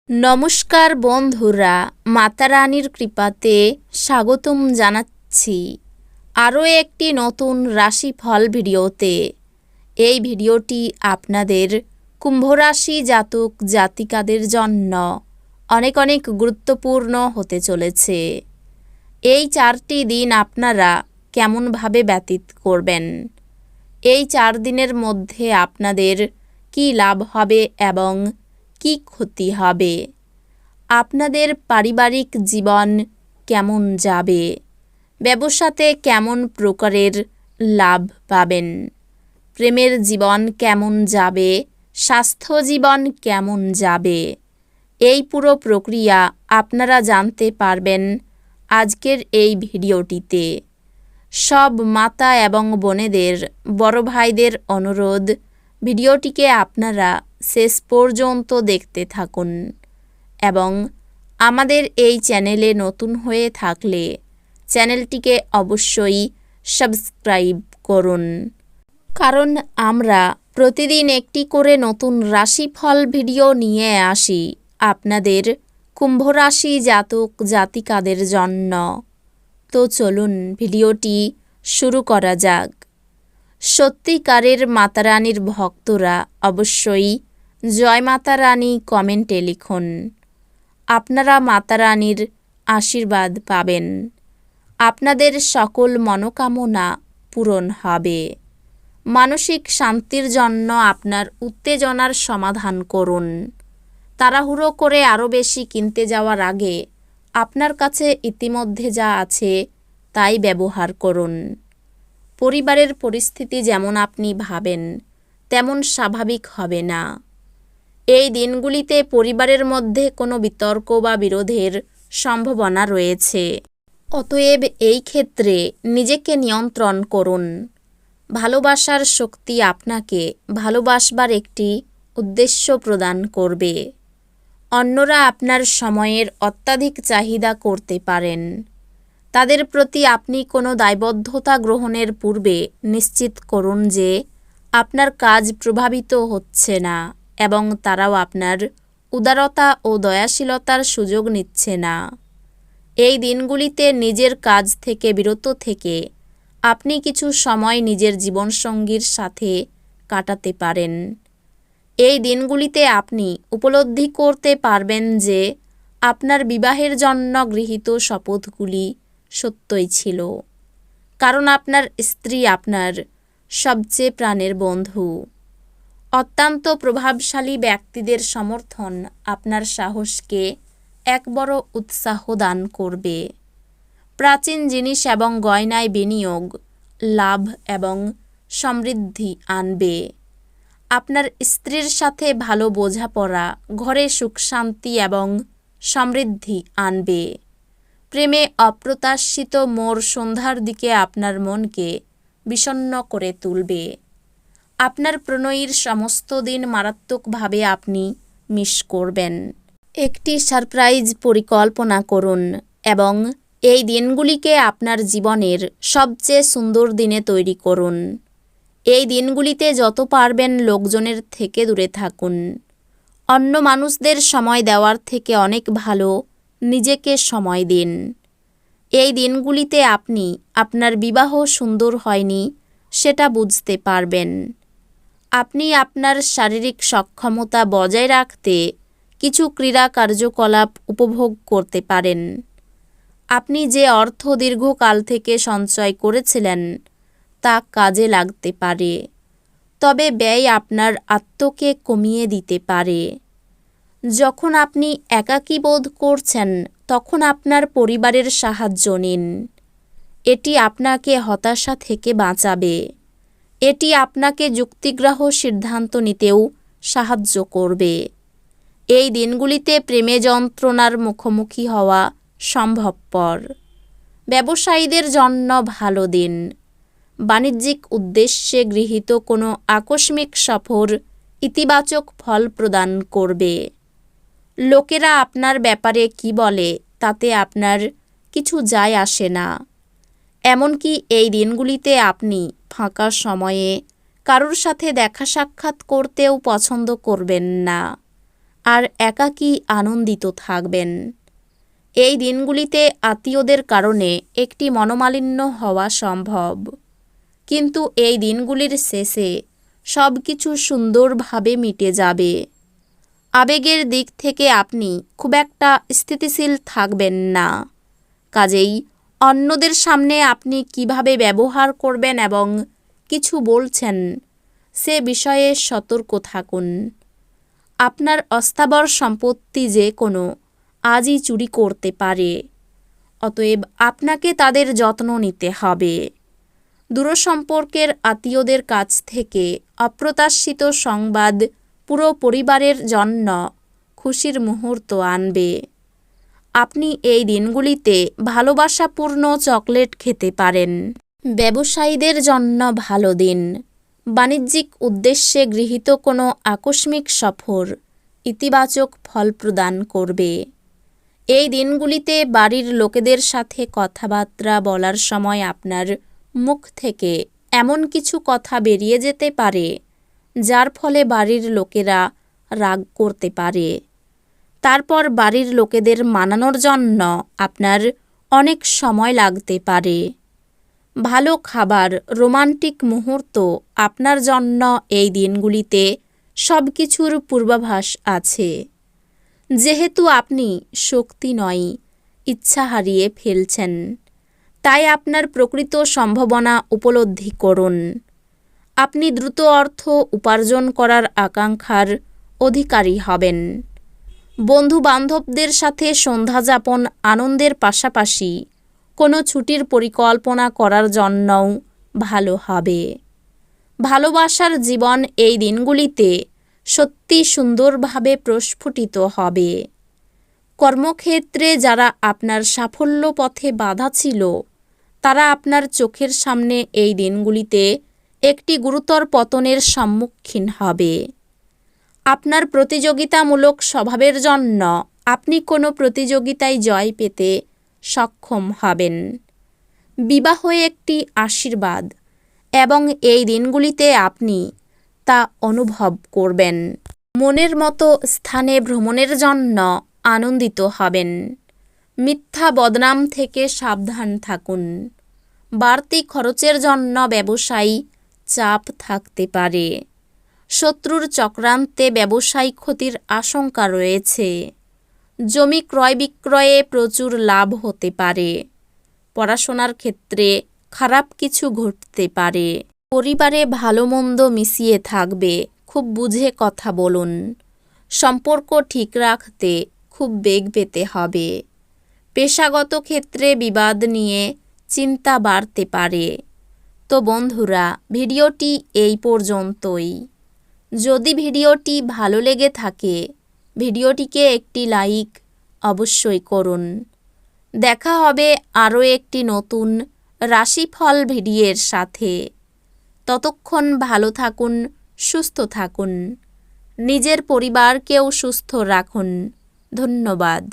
নমস্কার বন্ধুরা, মাতা রানীর কৃপাতে স্বাগতম জানাচ্ছি আরও একটি নতুন রাশিফল ভিডিওতে। এই ভিডিওটি আপনাদের কুম্ভ রাশি জাতক জাতিকাদের জন্য অনেক অনেক গুরুত্বপূর্ণ হতে চলেছে। এই 4টি দিন আপনারা কেমনভাবে ব্যতীত করবেন, এই 4 দিনের মধ্যে আপনাদের কি লাভ হবে এবং কি ক্ষতি হবে, আপনাদের পারিবারিক জীবন কেমন যাবে, ব্যবসাতে কেমন প্রকারের লাভ পাবেন, প্রেমের জীবন কেমন যাবে, স্বাস্থ্য জীবন কেমন যাবে, এই পুরো প্রক্রিয়া আপনারা জানতে পারবেন আজকের এই ভিডিওটিতে। সব মাতা এবং বোনেদের, বড় ভাইদের অনুরোধ, ভিডিওটিকে আপনারা শেষ পর্যন্ত দেখতে থাকুন এবং আমাদের এই চ্যানেলে নতুন হয়ে থাকলে চ্যানেলটিকে অবশ্যই সাবস্ক্রাইব করুন, কারণ আমরা প্রতিদিন একটি করে নতুন রাশিফল ভিডিও নিয়ে আসি আপনাদের কুম্ভ রাশি জাতক জাতিকাদের জন্য। তো চলুন ভিডিওটি শুরু করা যাক। সত্যিকারের মাতারানীর ভক্তরা অবশ্যই জয় মাতা রানী কমেন্টে লিখুন। আপনারা মাতারানীর আশীর্বাদ পাবেন, আপনাদের সকল মনোকামনা পূরণ হবে। মানসিক শান্তির জন্য আপনার উত্তেজনার সমাধান করুন। তাড়াহুড়ো করে আরও বেশি কিনতে যাওয়ার আগে আপনার কাছে ইতিমধ্যে যা আছে তাই ব্যবহার করুন। পরিবারের পরিস্থিতি যেমন আপনি ভাবেন তেমন স্বাভাবিক হবে না। এই দিনগুলিতে পরিবারের মধ্যে কোনো বিতর্ক বা বিরোধের সম্ভাবনা রয়েছে। অতএব এই ক্ষেত্রে নিজেকে নিয়ন্ত্রণ করুন। ভালোবাসার শক্তি আপনাকে ভালোবাসবার একটি উদ্দেশ্য প্রদান করবে। অন্যরা আপনার সময়ের অত্যাধিক চাহিদা করতে পারেন। তাদের প্রতি আপনি কোনো দায়বদ্ধতা গ্রহণের পূর্বে নিশ্চিত করুন যে আপনার কাজ প্রভাবিত হচ্ছে না এবং তারাও আপনার উদারতা ও দয়াশীলতার সুযোগ নিচ্ছে না। এই দিনগুলিতে নিজের কাজ থেকে বিরত থেকে আপনি কিছু সময় নিজের জীবনসঙ্গীর সাথে কাটাতে পারেন। এই দিনগুলিতে আপনি উপলব্ধি করতে পারবেন যে আপনার বিবাহের জন্য গৃহীত শপথগুলি সত্যই ছিল, কারণ আপনার স্ত্রী আপনার সবচেয়ে প্রাণের বন্ধু। অত্যন্ত প্রভাবশালী ব্যক্তিদের সমর্থন আপনার সাহসকে এক বড় উৎসাহ দান করবে। প্রাচীন জিনিস এবং গয়নায় বিনিয়োগ লাভ এবং সমৃদ্ধি আনবে। আপনার স্ত্রীর সাথে ভালো বোঝাপড়া ঘরে সুখ শান্তি এবং সমৃদ্ধি আনবে। প্রেমে অপ্রত্যাশিত মোড় সন্ধ্যার দিকে আপনার মনকে বিষণ্ণ করে তুলবে। আপনার প্রণয়ীর সমস্ত দিন মারাত্মকভাবে আপনি মিস করবেন। একটি সারপ্রাইজ পরিকল্পনা করুন এবং এই দিনগুলিকে আপনার জীবনের সবচেয়ে সুন্দর দিনে তৈরি করুন। এই দিনগুলিতে যত পারবেন লোকজনের থেকে দূরে থাকুন। অন্য মানুষদের সময় দেওয়ার থেকে অনেক ভালো নিজেকে সময় দিন। এই দিনগুলিতে আপনি আপনার বিবাহ সুন্দর হয়নি সেটা বুঝতে পারবেন। আপনি আপনার শারীরিক সক্ষমতা বজায় রাখতে কিছু ক্রীড়া কার্যকলাপ উপভোগ করতে পারেন। আপনি যে অর্থ দীর্ঘকাল থেকে সঞ্চয় করেছিলেন তা কাজে লাগতে পারে, তবে ব্যয় আপনার আত্মকে কমিয়ে দিতে পারে। যখন আপনি একাকী বোধ করছেন তখন আপনার পরিবারের সাহায্য নিন। এটি আপনাকে হতাশা থেকে বাঁচাবে। এটি আপনাকে যুক্তিগ্রাহ্য সিদ্ধান্ত নিতেও সাহায্য করবে। এই দিনগুলিতে প্রেমে যন্ত্রণার মুখোমুখি হওয়া সম্ভবপর। ব্যবসায়ীদের জন্য ভালো দিন। বাণিজ্যিক উদ্দেশ্যে গৃহীত কোনো আকস্মিক সফর ইতিবাচক ফল প্রদান করবে। লোকেরা আপনার ব্যাপারে কি বলে তাতে আপনার কিছু যায় আসে না। এমনকি এই দিনগুলিতে আপনি ফাঁকা সময়ে কারোর সাথে দেখা সাক্ষাৎ করতেও পছন্দ করবেন না। আর একাকী আনন্দিত থাকবেন। এই দিনগুলিতে আত্মীয়দের কারণে একটি মনোমালিন্য হওয়া সম্ভব, কিন্তু এই দিনগুলির শেষে সব কিছু সুন্দরভাবে মিটে যাবে। আবেগের দিক থেকে আপনি খুব একটা স্থিতিশীল থাকবেন না, কাজেই অন্যদের সামনে আপনি কিভাবে ব্যবহার করবেন এবং কিছু বলছেন সে বিষয়ে সতর্ক থাকুন। আপনার অস্থাবর সম্পত্তি যে কোনো আজই চুরি করতে পারে, অতএব আপনাকে তাদের যত্ন নিতে হবে। দূরসম্পর্কের আত্মীয়দের কাছ থেকে অপ্রত্যাশিত সংবাদ পুরো পরিবারের জন্য খুশির মুহূর্ত আনবে। আপনি এই দিনগুলিতে ভালোবাসাপূর্ণ চকলেট খেতে পারেন। ব্যবসায়ীদের জন্য ভালো দিন। বাণিজ্যিক উদ্দেশ্যে গৃহীত কোনো আকস্মিক সফর ইতিবাচক ফল প্রদান করবে। এই দিনগুলিতে বাড়ির লোকেদের সাথে কথাবার্তা বলার সময় আপনার মুখ থেকে এমন কিছু কথা বেরিয়ে যেতে পারে যার ফলে বাড়ির লোকেরা রাগ করতে পারে। তারপর বাড়ির লোকেদের মানানোর জন্য আপনার অনেক সময় লাগতে পারে। ভালো খাবার, রোমান্টিক মুহূর্ত আপনার জন্য এই দিনগুলিতে সব কিছুর পূর্বাভাস আছে। যেহেতু আপনি শক্তি নয়, ইচ্ছা হারিয়ে ফেলছেন, তাই আপনার প্রকৃত সম্ভাবনা উপলব্ধি করুন। আপনি দ্রুত অর্থ উপার্জন করার আকাঙ্ক্ষার অধিকারী হবেন। বন্ধু বান্ধবদের সাথে সন্ধ্যাযাপন আনন্দের পাশাপাশি কোনো ছুটির পরিকল্পনা করার জন্যও ভালো হবে। ভালোবাসার জীবন এই দিনগুলিতে সত্যি সুন্দরভাবে প্রস্ফুটিত হবে। কর্মক্ষেত্রে যারা আপনার সাফল্য পথে বাধা ছিল, তারা আপনার চোখের সামনে এই দিনগুলিতে একটি গুরুতর পতনের সম্মুখীন হবে। আপনার প্রতিযোগিতামূলক স্বভাবের জন্য আপনি কোনো প্রতিযোগিতায় জয় পেতে সক্ষম হবেন। বিবাহ একটি আশীর্বাদ এবং এই দিনগুলিতে আপনি তা অনুভব করবেন। মনের মতো স্থানে ভ্রমণের জন্য আনন্দিত হবেন। মিথ্যা বদনাম থেকে সাবধান থাকুন। বাড়তি খরচের জন্য ব্যবসায়ী চাপ থাকতে পারে। শত্রুর চক্রান্তে ব্যবসায়িক ক্ষতির আশঙ্কা রয়েছে। জমি ক্রয় বিক্রয়ে প্রচুর লাভ হতে পারে। পড়াশোনার ক্ষেত্রে খারাপ কিছু ঘটতে পারে। পরিবারে ভালো মন্দ মিশিয়ে থাকবে, খুব বুঝে কথা বলুন। সম্পর্ক ঠিক রাখতে খুব বেগ পেতে হবে। পেশাগত ক্ষেত্রে বিবাদ নিয়ে চিন্তা বাড়তে পারে। তো বন্ধুরা, ভিডিওটি এই পর্যন্তই। যদি ভিডিওটি ভালো লেগে থাকে, ভিডিওটিকে একটি লাইক অবশ্যই করুন। দেখা হবে আরও একটি নতুন রাশিফল ভিডিওর সাথে। ততক্ষণ ভালো থাকুন, সুস্থ থাকুন, নিজের পরিবারকেও সুস্থ রাখুন। ধন্যবাদ।